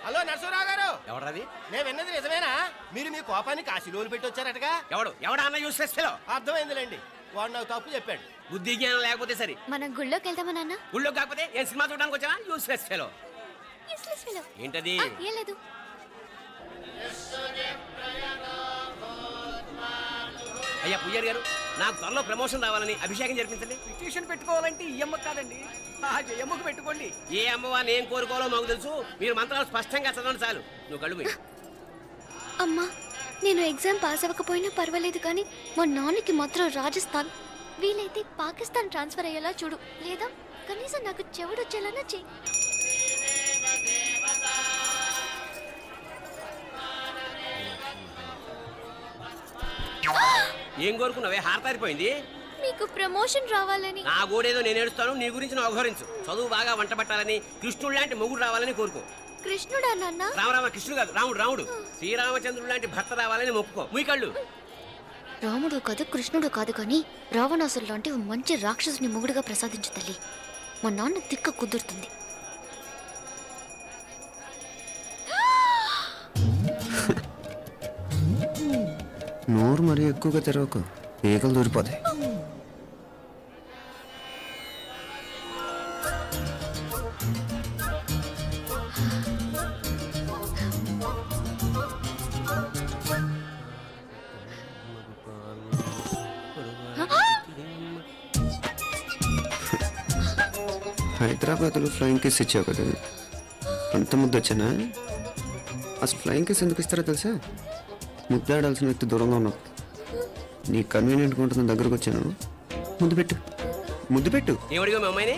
Hello Narasarao గారు. ఎవరది? నేను విన్నది నిజమేనా? మీరు మీ కోపాన్ని కాశీలోలు పెట్టి వచ్చారటగా. ఎవడా అన్న యూస్లెస్ ఫెలో? అర్థమైందిలేండి, వాడు నాకు తప్పు చెప్పాడు. బుద్ధి జ్ఞానం లేకపోతే సరే. మనం గుళ్ళోకి వెళ్దామా నాన్న? గుళ్ళో కాకపోతే ఏం సినిమా చూడడానికి వచ్చావా? Useless fellow. ఏంటది? ఏం లేదు. అయ్యా పుయ్యర్ గారు, నాకు త్వరలో ప్రమోషన్ రావాలని అభిషేకం జరిపించండి. పిటిషన్ పెట్టుకోవాలంటే ఈ అమ్మ కాదండి, ఆ జయమ్మకు పెట్టుకోండి. ఏ అమ్మవారిని ఏం కోరుకోవాలో మాకు తెలుసు. మీరు మంత్రాలు స్పష్టంగా చదవండి చాలు. నువ్వు కళ్ళు మూయి. అమ్మా, నేను ఎగ్జామ్ పాస్ అవ్వకపోయినా పర్వాలేదు, కానీ మా నాన్నకి మాత్రం రాజస్థాన్, వీలైతే పాకిస్తాన్ ట్రాన్స్ఫర్ అయ్యేలా చూడు, లేదా కనీసం నాకు చెవుడు వచ్చేలానా చెయ్యి. ఏం కోరుకున్నావే? హారతారిపోయింది. మీకు ప్రమోషన్ రావాలని. నా గోడేదో నేను ఏడుస్తాను, నీ గురించి నువ్వు అవహరించు. చదువు బాగా వంట పట్టాలని, కృష్ణుడు లాంటి మొగుడు రావాలని కోరుకో. కృష్ణుడా నాన్న? రామరామ కృష్ణుడు కాదు, రాముడు. శ్రీరామచంద్రుడు లాంటి భర్త రావాలని మొక్కుకో. మీ కళ్ళు. రాముడు కాదు, కృష్ణుడు కాదు, కానీ రావణాసురు లాంటి మంచి రాక్షసుని మొగుడుగా ప్రసాదించు తల్లి. మా నాన్న తిక్క కుదురుతుంది. నోరు మరీ ఎక్కువగా తెరవకు, ఈగలు దూరిపోతాయి. హైదరాబాద్లో ఫ్లయింగ్ కేస్ ఇచ్చావు కదా, అంత ముద్దు వచ్చానా? అసలు ఫ్లయింగ్ కేస్ ఎందుకు ఇస్తారో తెలుసా? ముద్దాడాల్సిన వ్యక్తి దూరంగా ఉన్నావు. నీ కన్వీనియంట్గా ఉంటుంది, దగ్గరకు వచ్చాను. ముద్దు పెట్టు. ఏమడిగా మీ అమ్మాయిని?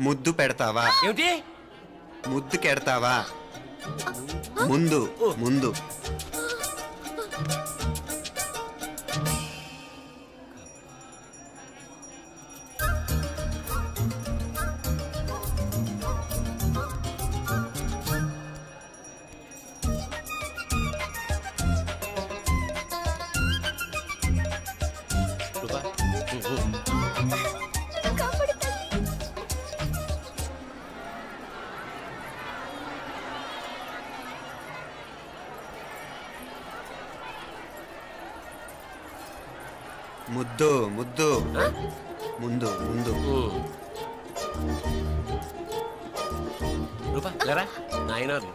ముద్దు పెడతావా? ఏమిటి? ముద్దు కెడతావా? ముందు ముందు. ముద్దు ముద్దు. ముందు ముందు. రూపా లేరా నాయనారు.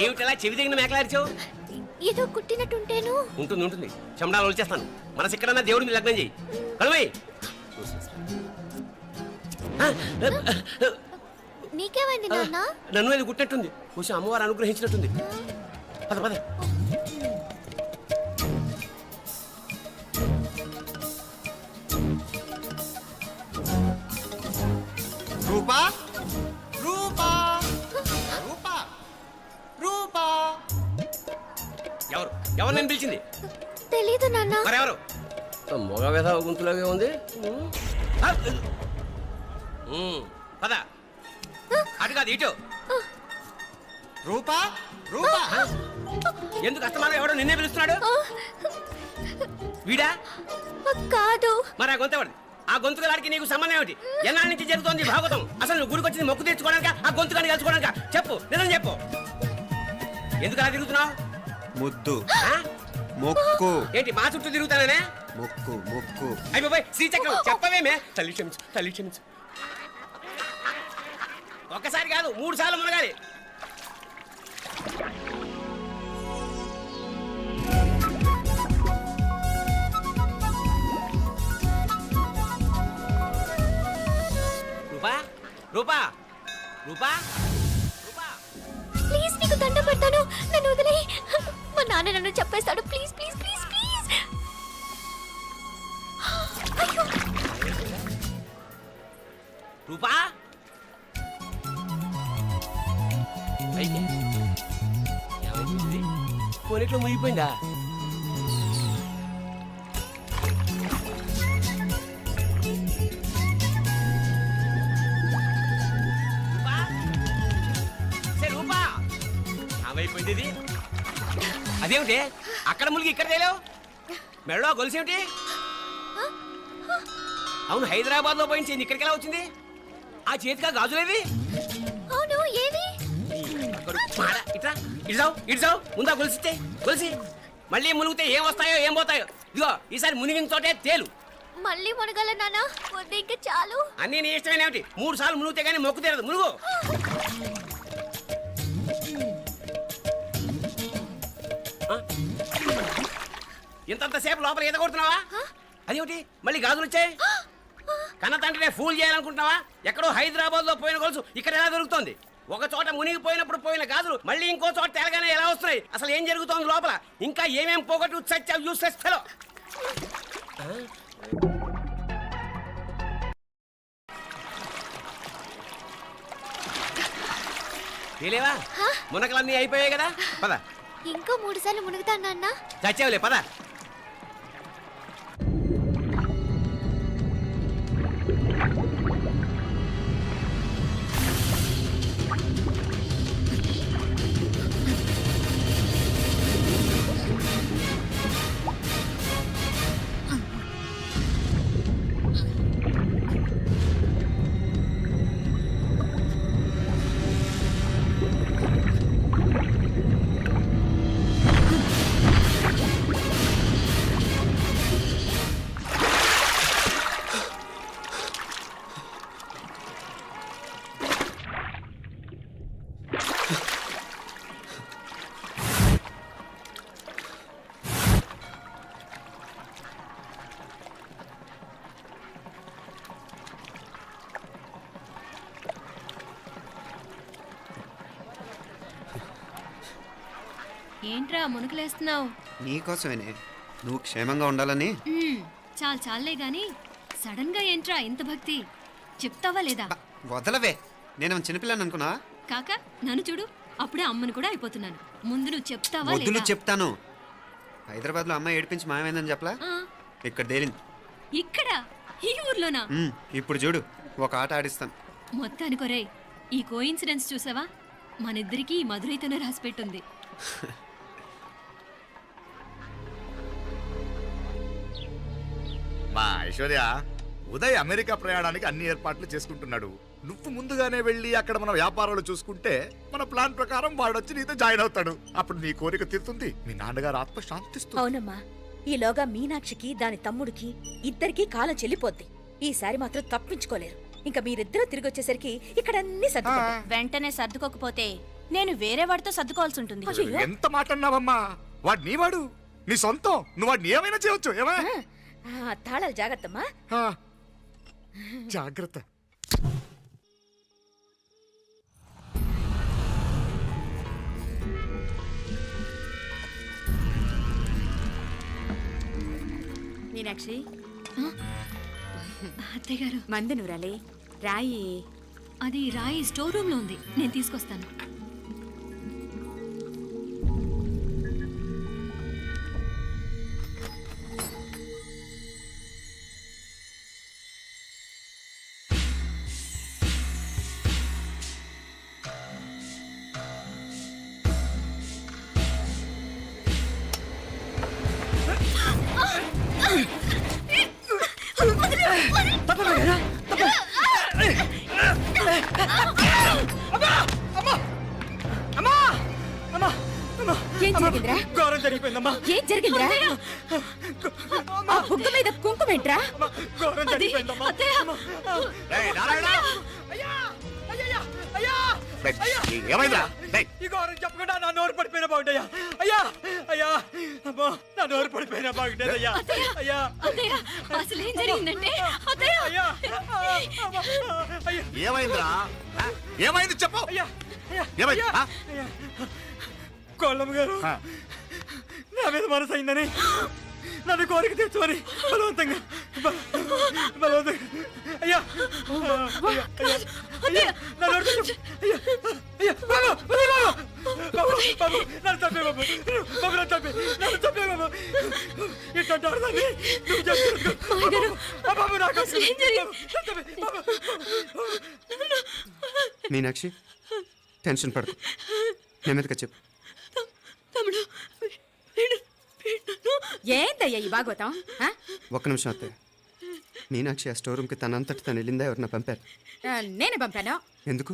ఏమిటలా చెవి దగ్గర మేకలారిచావు? ఏదో కుట్టినట్టుంటేను. ఉంటుంది. చెమడాలు వచ్చేస్తాను. మనసు ఎక్కడన్నా దేవుడి మీద లగ్నం చేయి. కలువై. నీకేమైంది నాన్న? నన్ను అది గుట్టినట్టుంది. కొంచెం అమ్మవారు అనుగ్రహించినట్టుంది. పద. రూపా రూపా రూపా రూపా. ఎవరు నేను పిలిచింది? తెలీదు నాన్న. మరెవరు? మొగ వేధ గుంతులాగే ఉంది. పద. అటు కాదు, ఇటు. రూపా రూపా. ఎందుకు అస్తమానం ఎవడో నిన్నే పిలుస్తున్నాడు? వీడా కాదు. మరి ఆ గొంతు ఆ గొంతుకలాడికి నీకు సంబంధం ఏమిటి? ఎన్నాళ్ళ నుంచి జరుగుతోంది భాగవతం? అసలు నువ్వు గుడికి వచ్చింది మొక్కు తీర్చుకోవడానిక, ఆ గొంతుకాన్ని కలుసుకోవడానిక? చెప్పు, నిజం చెప్పు. ఎందుకు అలా తిరుగుతున్నావు? ముద్దు మొక్కు. ఏంటి మా చుట్టూ తిరుగుతానే? మొక్కు మొక్కు. అయిపోయి శ్రీచక్రం చెప్పవేమే? తల్లి క్షమించు. ఒక్కసారి కాదు, 3 సార్లు మునగాలి. రూపా ప్లీజ్, నీకు దండం పెడతాను, నన్ను వదిలే. మా నాన్న నన్ను చెప్పేస్తాడు. Please please please please. అయ్యో. రూపా కొనిట్లో మునిగిపోయిందా? రూపా అయిపోయింది. అదేమిటి అక్కడ మునిగి ఇక్కడ తేలేవు? మెడలో గొలుసేమిటి? అవును, హైదరాబాద్ లో పోయించింది, ఇక్కడికి ఎలా వచ్చింది? ఆ చేతిగా గాజులేవి? అవును ఏవి? ఇట్రా, ఇడ్సావు ముందా గొలిసితే గొలిసి మళ్ళీ మునిగితే ఏం వస్తాయో ఏం పోతాయో. ఇదిగో ఈసారి మునిగిన చోటే తేలు. మళ్ళీ మునగల నాన్న, వద్దు ఇంకా చాలు. అన్నీ నీ ఇష్టమేనేమిటి? 3 సార్లు మునిగితే కానీ మొక్కు తీరదు. మునుగు. ఇంతంతసేపు లోపల ఈత కొడుతున్నావా? అదేమిటి మళ్ళీ గాజులు వచ్చాయి? కన్న తండ్రినే ఫూల్ చేయాలనుకుంటున్నావా? ఎక్కడో హైదరాబాద్ లో పోయిన గొలుసు ఇక్కడ ఎలా దొరుకుతుంది? ఒక చోట మునిగిపోయినప్పుడు పోయిన గాజులు మళ్ళీ ఇంకో చోట తేలగానే ఎలా వస్తున్నాయి? అసలు ఏం జరుగుతోంది లోపల? ఇంకా ఏమేం పోగొట్టు సత్యావు యూస్లెస్ ఫెలో. తెలియవా? మునకలన్నీ అయిపోయాయి కదా, పద. ఇంకో 3 సార్లు మునుగుతాను నాన్న. చచ్చావులే, పద. ఏంట్రా మునుకులేస్తున్నావు? నీకోసమేనే, నువ్వు క్షేమంగా ఉండాలని. చాలే గాని సడన్ గా ఏంట్రా ఇంత భక్తి? చెప్తావా లేదా? వదలవే, నేను చిన్నపిల్లని అనుకున్నా. కాక నన్ను చూడు, అప్పుడే అమ్మను కూడా అయిపోతున్నాను. ముందు నువ్వు చెప్తావా వద్దు, లేదా? నువ్వు చెప్తాను. హైదరాబాద్ లో అమ్మాయి ఏడిపించి మాయమైందని చెప్పలా, ఆ, ఇక్కడ తేలింది. ఇక్కడ ఈ ఊర్లోనా? ఇప్పుడు చూడు, ఒక ఆట ఆడిస్తాను. మొత్తానికి ఒరేయ్, ఈ కోయిన్సిడెన్స్ చూసావా? మనిద్దరికి ఈ మధురైతోనే రాసిపెట్టుంది. మా ఐశ్వర్య, ఉదయ్ అమెరికా ప్రయాణానికి అన్ని ఏర్పాట్లు చేసుకుంటున్నాడు. నువ్వు ముందుగానే వెళ్ళి అక్కడ మన వ్యాపారాలు చూసుకుంటే మన ప్లాన్ ప్రకారం వాడొచ్చి నీతో జాయిన్ అవుతాడు. అప్పుడు నీ కోరిక తీరుతుంది, మీ నాన్నగారు ఆత్మ శాంతిస్తుంది. అవునమ్మా, ఈలోగా మీనాక్షికి దాని తమ్ముడికి ఇద్దరికీ కాలం చెల్లిపోద్ది. ఈసారి మాత్రం తప్పించుకోలేరు. ఇంకా మీరిద్దరూ తిరిగి వచ్చేసరికి ఇక్కడ అన్ని సర్దుకుంటాయి. వెంటనే సర్దుకోకపోతే నేను వేరే వాడితో సర్దుకోవాల్సి ఉంటుంది. అయ్యో. ఎంత మాట అన్నావమ్మా? వాడు నీ వాడు, నీ సొంతం. నువ్వు వాడిని ఏమైనా చేయొచ్చు. ఏమా తాళాలు జాగ్రత్తమ్మా. జాగ్రత్త. మీనాక్షి, అత్తయ్య గారు, మందు నూరాలి, రాయి. అది రాయి స్టోర్ రూమ్ లో ఉంది, నేను తీసుకొస్తాను. ఏం జరిగిందిరా? ఘోరం జరిగిపోయిందమ్మా. ఏం జరిగిందిరా? ఆ బుగ్గ మీద కుంకుమేంట్రా? ఘోరం జరిగిపోయిందమ్మా. ఏయ్, నారాయణ! అయ్యా! అయ్యయ్యా! అయ్యా! ఏయ్, ఏమైందిరా? ఏయ్, ఈ ఘోరం చెప్పకుండా నా నోరు పడిపోయినా బాగుంటాయా? అయ్యా! అయ్యా! అమ్మో, నా నోరు పడిపోయినా బాగుండేదయ్యా. అయ్యా! అత్తయ్య, అసలు ఏం జరిగిందంటే అత్తయ్య, అయ్యా! అయ్యా! ఏమైందిరా? ఏమైంది చెప్పు. అయ్యా! అయ్యా! ఏమైంది? అయ్యా! అయ్యా! కోళ్ళమ్మ గారు నా మీద మనసు అయిందని నన్ను కోరిక తెచ్చుకొని బలవంతంగా అయ్యా నన్ను చంపే బాబు, నన్ను చంపే బాబు. ఇట్లాంటి ఆడదాన్ని నువ్వు చేస్తున్నావు బాబు. నాకు మీనాక్షి, టెన్షన్ పడకు, నెమ్మదిగా చెప్పు. తమ్ముడు, ఏం ఏంటయ్యా ఈ భాగవతం ఆ? ఒక్క నిమిషం అత్తయ్య. మీనాక్షి ఆ స్టోర్ రూమ్కి తనంతటి తను వెళ్ళిందా ఎవరన్నా పంపారు? నేను పంపాను. ఎందుకు?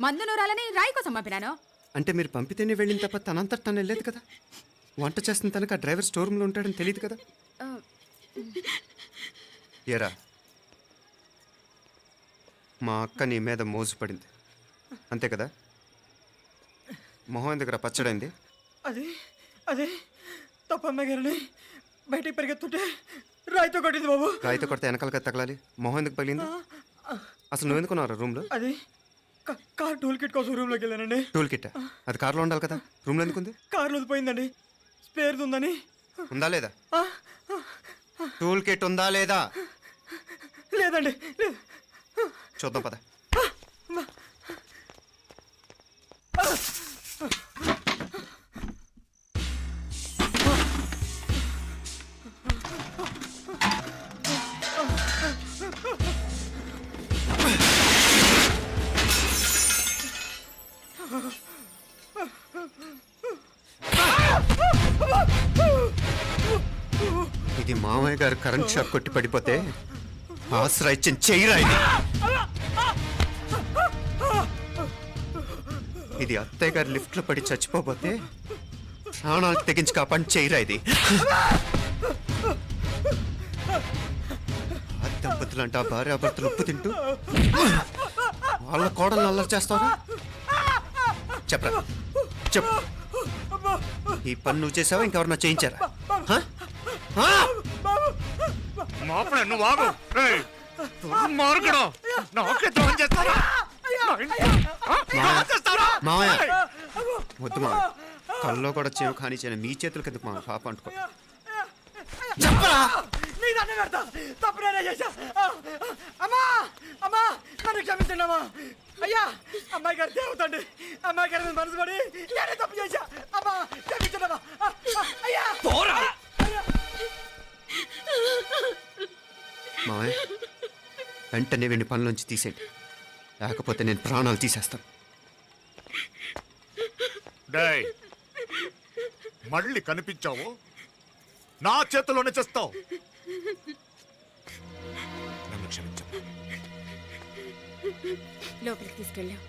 మందు నూరాలని రాయి కోసం పంపినాను. అంటే మీరు పంపితేనే వెళ్ళింది తప్ప తనంతటి తను వెళ్ళలేదు కదా. వంట చేస్తున్న తనకు ఆ డ్రైవర్ స్టోర్ రూమ్లో ఉంటాడని తెలియదు కదా. ఏరా, మా అక్క నీ మీద మోజు పడింది అంతే కదా. మొహం దగ్గర పచ్చడైంది. అది అదే తప్పమ్మ గారిని బయటికి పరిగెత్తుంటే రాయితో కొట్టింది బాబు. రాయితో కొడితే వెనకాలగా తగలాలి. మొహం ఎందుకు పగిలింది? అసలు నువ్వు ఎందుకున్నావు రూమ్లో? అది కార్ టూల్ కిట్ కోసం రూమ్లోకి వెళ్ళానండి. టూల్ కిట్ అది కార్లో ఉండాలి కదా, రూమ్లో ఎందుకుంది? కార్లో పోయిందండి, స్పేర్ ఉందని. ఉందా లేదా? టూల్ కిట్ ఉందా లేదా? లేదండి, లేదు. చూద్దాం పద. ఇది మామయ్య గారు కరెంట్ షాక్ కొట్టి పడిపోతే ఆసరా ఇచ్చిన చెయ్యిరా ఇది. ఇది అత్తయ్య గారు లిఫ్ట్ లో పడి చచ్చిపోతే ప్రాణాలకు తెగించి కాపాడి చెయ్యిరా ఇది. ఆ దంపతులంట భార్యాభర్తలు ఉప్పు తింటూ వాళ్ళ కోడలు అల్లరి చేస్తారా? చెప్పరా, చెప్పు. ఈ పని నువ్వు చేసావా ఇంకెవరన్నా చేయించారా? హ? హ? మాపడే నువ్వు ఆగు. రేయ్, దుర్మార్గుడు. నాకే ద్రోహం చేస్తారా? మావయ్య వద్దు మావయ్య, కల్లో కూడా చేవు కానీ చేయను. మీ చేతులకి ఎందుకు మా పాప అంటుకో. చెప్పరా? నీ దండం పెడతా, తప్పు నేనే చేశా. అమ్మా అమ్మా, నన్ను క్షమించండి అమ్మా. అయ్యా, అమ్మాయి గారు దేవతండి, అమ్మాయి గారి మీద మనసు పడి నేనే తప్పు చేశా. అమ్మా క్షమించండి అమ్మా. అయ్యా మావయ్య వెంటనే వీడిని పనిలోంచి తీసేయండి, లేకపోతే నేను ప్రాణాలు తీసేస్తాను. డేయ్, మళ్ళీ కనిపించావు నా చేతిలోనే చేస్తావు. నన్ను క్షమించు. లోపలికి తీసుకెళ్ళాం.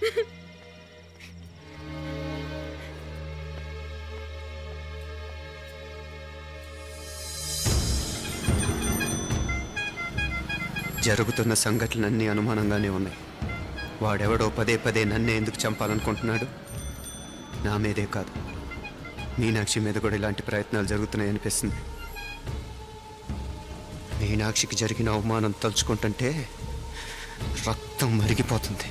జరుగుతున్న సంఘటనలన్నీ అనుమానంగానే ఉన్నాయి. వాడెవడో పదే పదే నన్నే ఎందుకు చంపాలనుకుంటున్నాడు? నా మీదే కాదు, మీనాక్షి మీద కూడా ఇలాంటి ప్రయత్నాలు జరుగుతున్నాయి అనిపిస్తుంది. మీనాక్షికి జరిగిన అవమానం తలుచుకుంటుంటే రక్తం మరిగిపోతుంది.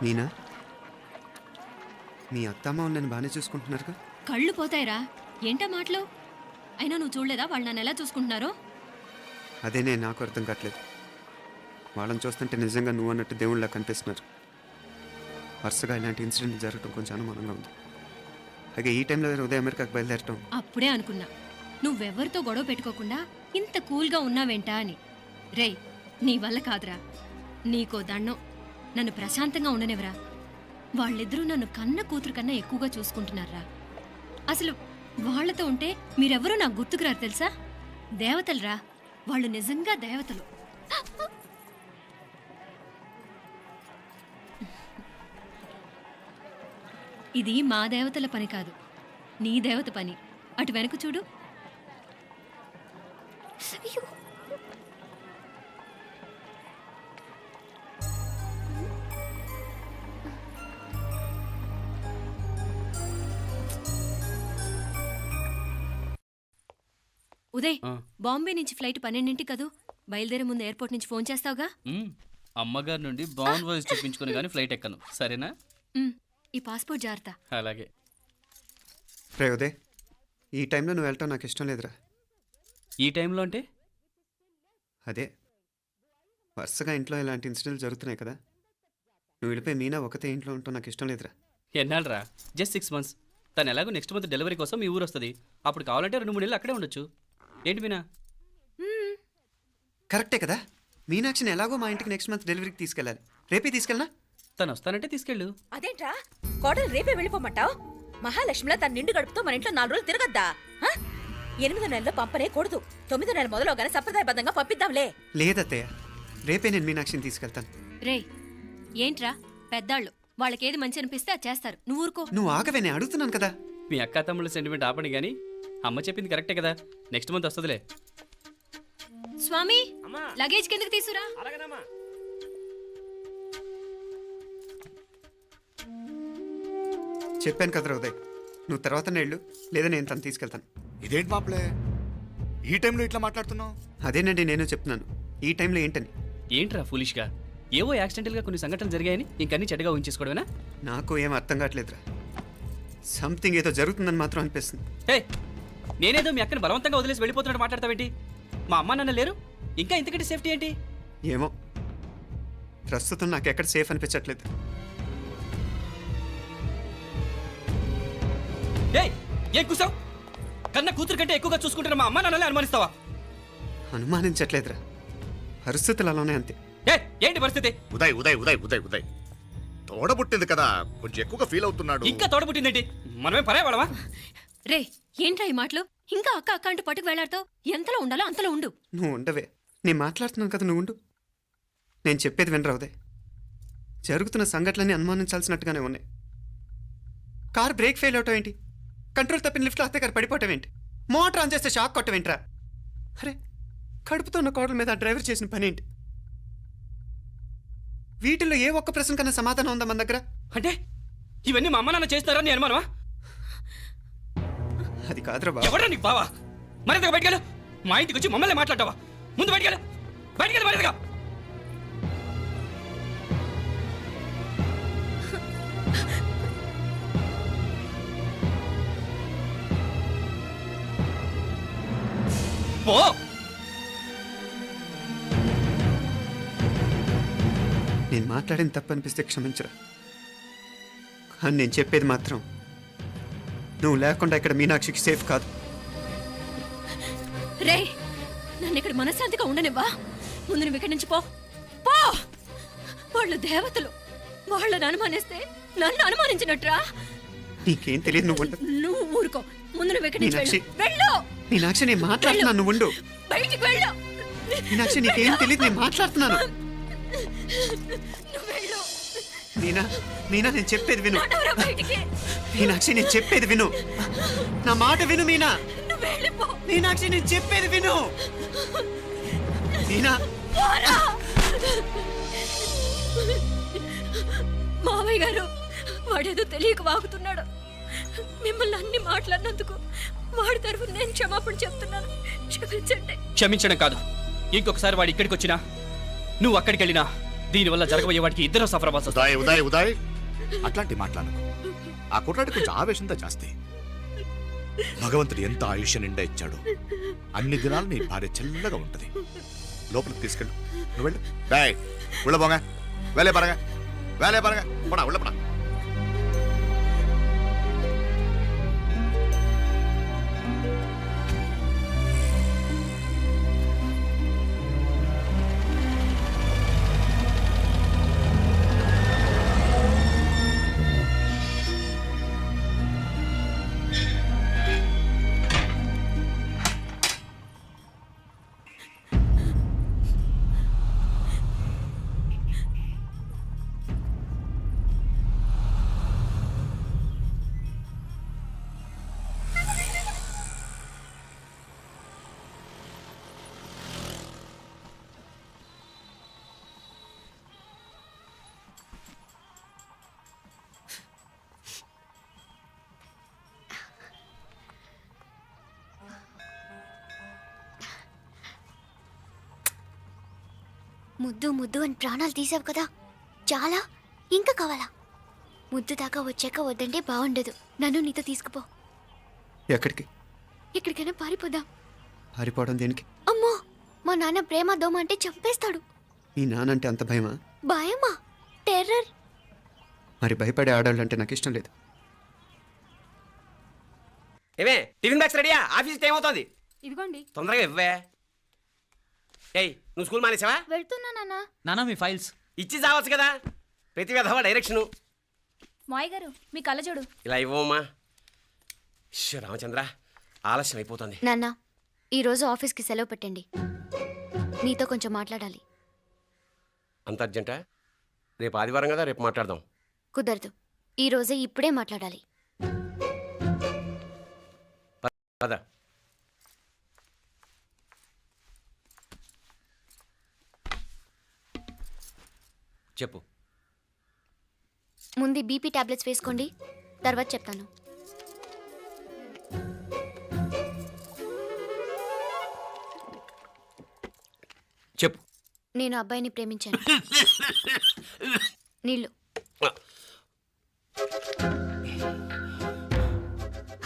మీనా, మీ అత్తమ్మ నన్ను బాగానే చూసుకుంటున్నారుగా? కళ్ళు పోతాయిరా, ఏంటా మాటలు? అయినా నువ్వు చూడలేదా వాళ్ళు నన్ను ఎలా చూసుకుంటున్నారో? అదేనే నాకు అర్థం కావట్లేదు. వాళ్ళని చూస్తుంటే నిజంగా నువ్వు అన్నట్టు దేవుళ్ళ కనిపిస్తున్నారు. వరుసగా ఇలాంటి ఇన్సిడెంట్ జరగడం కొంచెం అనుమానంగా ఉంది. అలాగే ఈ టైంలో ఉదయం అమెరికాకు బయలుదేరటం. అప్పుడే అనుకున్నా నువ్వెవరితో గొడవ పెట్టుకోకుండా ఇంత కూల్గా ఉన్నావేంటా అని. రేయ్, నీ వల్ల కాదురా, నీకో దండం. నన్ను ప్రశాంతంగా ఉండనివరా. వాళ్ళిద్దరూ నన్ను కన్న కూతురు కన్నా ఎక్కువగా చూసుకుంటున్నారా. అసలు వాళ్లతో ఉంటే మీరెవరూ నాకు గుర్తుకురారు తెలుసా? దేవతలరా, వాళ్ళు నిజంగా దేవతలు. ఇది మా దేవతల పని కాదు, నీ దేవత పని. అటు వెనక చూడు. ఉదయ్, బాంబే నుంచి ఫ్లైట్ 12 కదూ. బయలుదేరే ముందు ఎయిర్పోర్ట్ నుంచి ఫోన్ చేస్తావుగా? అమ్మగారి నుండి బాండ్ వాయిస్ చూపించుకుని కానీ ఫ్లైట్ ఎక్కను, సరేనా? ఈ పాస్పోర్ట్ జాగ్రత్త. అలాగే. రే ఉదయ్, ఈ టైంలో నువ్వు వెళ్ళటం నాకు ఇష్టం లేదురా. ఈ టైంలో అంటే? అదే వరుసగా ఇంట్లో ఇలాంటి ఇన్సిడెంట్లు జరుగుతున్నాయి కదా. నువ్వు వెళ్ళిపోయి మీనా ఒకతే ఇంట్లో ఉంటావు నాకు ఇష్టం లేదురా. ఎన్నాళ్ళరా? Just 6 months. తను ఎలాగో నెక్స్ట్ మంత్ డెలివరీ కోసం మీ ఊరు వస్తుంది. అప్పుడు కావాలంటే 2-3 నెలలు అక్కడే ఉండొచ్చు. ఏంటి మీనా? కరెక్టే కదా, మీనాక్షిని ఎలాగో మా ఇంటికి నెక్స్ట్ మంత్ డెలివరీకి తీసుకెళ్ళాలి. రేపే తీసుకెళ్ళనా? తను వస్తానంటే తీసుకెళ్ళు. అదేంట్రా కోడలు రేపే వెళ్ళిపోమంటావు? మహాలక్ష్మిలా తన నిండు గడుపుతో మన ఇంట్లో 4 రోజులు తిరగద్దా? 8వ నెలలో పంపనే కూడదు. 9వ నెల మొదలుగానే సంప్రదాయబద్ధంగా పంపిద్దాంలే. లేదత్తయ్య, రేపే నేను మీనాక్షిని తీసుకెళ్తాను. రే ఏంట్రా పెద్దాళ్ళు, వాళ్ళకేది మంచి అనిపిస్తే అది చేస్తారు. నువ్వు ఊరుకో. నువ్వు ఆగవే, నేను అడుగుతున్నాను కదా. మీ అక్క తమ్ముళ్ళ సెంటిమెంట్ ఆపండి కానీ అమ్మ చెప్పింది కరెక్టే కదా, నెక్స్ట్ మంత్ వస్తుందిలే. స్వామి లగేజ్ కిందకి తీసురా. అలాగేనమ్మా. చెప్పాను కదరా ఉదయ్, నువ్వు తర్వాత నేళ్ళు లేదా నేను తను తీసుకెళ్తాను. ఇదేంటి మాప్లే ఈ టైంలో ఇట్లా మాట్లాడుతున్నావు? అదేనండి నేను చెప్తున్నాను, ఈ టైంలో ఏంటని. ఏంట్రా ఫులిష్గా ఏవో యాక్సిడెంటల్గా కొన్ని సంఘటనలు జరిగాయని ఇంకన్నీ చెడ్డగా ఊహించేసుకోవడమేనా? నాకు ఏం అర్థం కావట్లేదురా, సంథింగ్ ఏదో జరుగుతుందని మాత్రం అనిపిస్తుంది. హే, నేనేదో మీ అక్కని బలవంతంగా వదిలేసి వెళ్ళిపోతున్నట్టు మాట్లాడతావేంటి? మా అమ్మ నాన్న లేరు, ఇంకా ఇంతకంటే సేఫ్టీ ఏంటి? ఏమో, ప్రస్తుతం నాకు ఎక్కడ సేఫ్ అనిపించట్లేదు. ఏయ్, ఏం కూసావు? కన్న కూతురు కంటే ఎక్కువగా చూసుకుంటున్న మా అమ్మ నాన్నలే అనుమానిస్తావా? అనుమానించట్లేదురా, పరిస్థితులు అలానే అంతే. ఏ ఏంటి పరిస్థితి? ఉదయ్ ఉదయ్ ఉదయ్ ఉదయ్ ఉదయ్ తోడబుట్టింది కదా, కొంచెం ఎక్కువగా ఫీల్ అవుతున్నాడు. ఇంకా తోడబుట్టిందేంటి? మనమే పరాయవాడమా? రే ఏంట్రా ఈ మాటలు? ఇంకా అక్క అక్క అంటూ పట్టుకు వెళ్లాడుతావు. ఎంతలో ఉండాలో అంతలో ఉండు. నువ్వు ఉండవే, నేను మాట్లాడుతున్నాను కదా, నువ్వు ఉండు. నేను చెప్పేది వినరా ఉదయ్, జరుగుతున్న సంఘటనలన్నీ అనుమానించాల్సినట్టుగానే ఉన్నాయి. కార్ బ్రేక్ ఫెయిల్ అవటం ఏంటి, కంట్రోల్ తప్పిన లిఫ్ట్లో అత్తగారు పడిపోవటం ఏంటి, మోటార్ ఆన్ చేస్తే షాక్ కొట్టం ఏంట్రా? అరే, కడుపుతో ఉన్న కోడల మీద ఆ డ్రైవర్ చేసిన పని ఏంటి? వీటిల్లో ఏ ఒక్క ప్రశ్న కన్నా సమాధానం ఉందా మన దగ్గర? అంటే ఇవన్నీ మా అమ్మ నాన్న చేస్తారని నేను అనుమానమా? అది కాదురా బాబు. ఎవరా నీకు బావా? మరింతగా బయటకెళ్ళు. మా ఇంటికి వచ్చి మమ్మల్ని మాట్లాడతావా? ముందు బయటకెళ్ళు, బయటకెళ్ళు మరింతగా. పో. నేను మాట్లాడిన తప్పు అనిపిస్తే క్షమించరా, కానీ నేను చెప్పేది మాత్రం నువ్వు లేకుండా ఇక్కడ మీనాక్షికి సేఫ్ కాదు. రే నన్ను ఇక్కడ మనశ్శాంతిగా ఉండనివ్వా. ముందు నువ్వు ఇక్కడి నుంచి పో. పో. వాళ్ళు దేవతలు, వాళ్ళని అనుమానిస్తే నన్ను అనుమానించినట్రా. నీకేం తెలియదు, నువ్వు ఉండు. నువ్వు ఊరుకో. ముందు నువ్వు ఇక్కడి నుంచి మీనాక్షి. వెళ్ళు. మీనాక్షి, నేను మాట్లాడుతున్నాను, నువ్వు ఉండు. బయటికి వెళ్ళు. మీనాక్షి, నీకేం తెలియదు, నేను మాట్లాడుతున్నాను. నువ్వు వెళ్ళు. మీనా, మీనా, నేను చెప్పేది విను. నడవరా బయటికి. మీనాక్షి, నేను చెప్పేది విను, నా మాట విను. మీనా, నువ్వు వెళ్ళిపో. మీనాక్షి, నేను చెప్పేది విను. మీనా, పోరా. మావయ్య గారు, వాడేదో తెలియక వాగుతున్నాడు. మిమ్మల్ని అన్ని మాట్లాడినందుకు వాడి తరఫున నేను క్షమాపణ చెప్తున్నాను. క్షమించండి. క్షమించడం కాదు, ఇంకొకసారి వాడు ఇక్కడికి వచ్చినా నువ్వు అక్కడికి వెళ్ళినా దీనివల్ల జరగబోయే వాడికి ఇద్దరు సఫర్ అవ్వాల్సి వస్తుంది. ఉదయ్ ఉదయ్ ఉదయ్ అట్లాంటి మాట్లాడు. ఆ కుట్రాడి కొంచెం ఆవేశంతో జాస్తి. భగవంతుడు ఎంత ఆయుష్య నిండా ఇచ్చాడు, అన్ని దినాలు నీ భార్య చల్లగా ఉంటది. లోపలికి తీసుకెళ్ళు, నువ్వు వెళ్ళు. బాయ్ ఉళ్ళ పోగా, వేలే పరగా, వేలే పరగా, పోడా ఉళ్ళ పోడా. ముద్దు ముద్దు అని ప్రాణాలు తీసావు కదా, చాలా ఇంకా కావాలా? ముద్దు దాకా వచ్చాక వద్దంటే బాగుండదు. నన్ను నీతో తీసుకుపో. ఎక్కడికి? ఎక్కడికైనా పారిపోదాం. పారిపోవడం దేనికి? అమ్మో, మా నాన్న ప్రేమ దోమ అంటే చంపేస్తాడు. మీ నానంటే అంత భయమా? భయమా? టెర్రర్. మరి భయపడే ఆడాలంటే నాకు ఇష్టం లేదు. ఏమే టిఫిన్ బ్యాగ్స్ రెడీయా? ఆఫీస్ టైం అవుతుంది. ఇదిగోండి. తొందరగా ఇవ్వే. ఏయ్ నువ్వు స్కూల్ మానేసావా? వెళ్తున్నా నాన్న. నానా మీ ఫైల్స్ ఇచ్చి చావచ్చు కదా, ప్రతి విధవా డైరెక్షను. మాయ్ గారు మీ కళ్ళజోడు. ఇలా ఇవ్వమ్మా. రామచంద్ర ఆలస్యం అయిపోతుంది. నాన్న ఈరోజు ఆఫీస్కి సెలవు పెట్టండి, నీతో కొంచెం మాట్లాడాలి. అంత అర్జెంటా? రేపు ఆదివారం కదా, రేపు మాట్లాడదాం. కుదరదు, ఈరోజే ఇప్పుడే మాట్లాడాలి. పద. చెప్పు. ముందు బీపీ టాబ్లెట్స్ వేసుకోండి, తర్వాత చెప్తాను. చెప్పు. నేను అబ్బాయిని ప్రేమించాను. నీళ్ళు.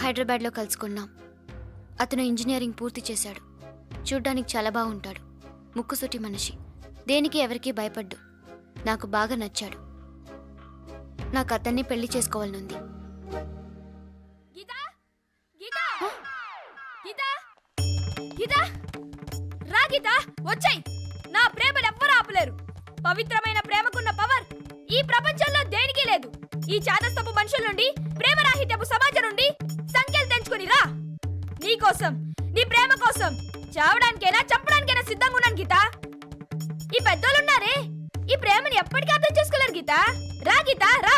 హైదరాబాద్లో కలుసుకున్నాం. అతను ఇంజనీరింగ్ పూర్తి చేశాడు. చూడ్డానికి చాలా బాగుంటాడు. ముక్కుసూటి మనిషి, దేనికి ఎవరికీ భయపడ్డు. నాకు బాగా నచ్చాడు. నాకు అతన్ని పెళ్లి చేసుకోవాలనుంది. రా గీత, వచ్చాయి. నా ప్రేమను ఎవ్వరూ ఆపలేరు. పవిత్రమైన ప్రేమకున్న పవర్ ఈ ప్రపంచంలో దేనికి లేదు. ఈ చాదస్తపు మనుషుల నుండి, ప్రేమరాహిత్యపు సమాజం నుండి సంఖ్యలు తెంచుకుని రా. నీ కోసం, నీ ప్రేమ కోసం చావడానికైనా చంపడానికైనా సిద్ధంగా ఉన్నాను గీత. ఈ పెద్దోళ్ళున్నారే, ఈ ప్రేమని ఎప్పటికీ అర్థం చేసుకోలేరు గీత. రా గీత, రా.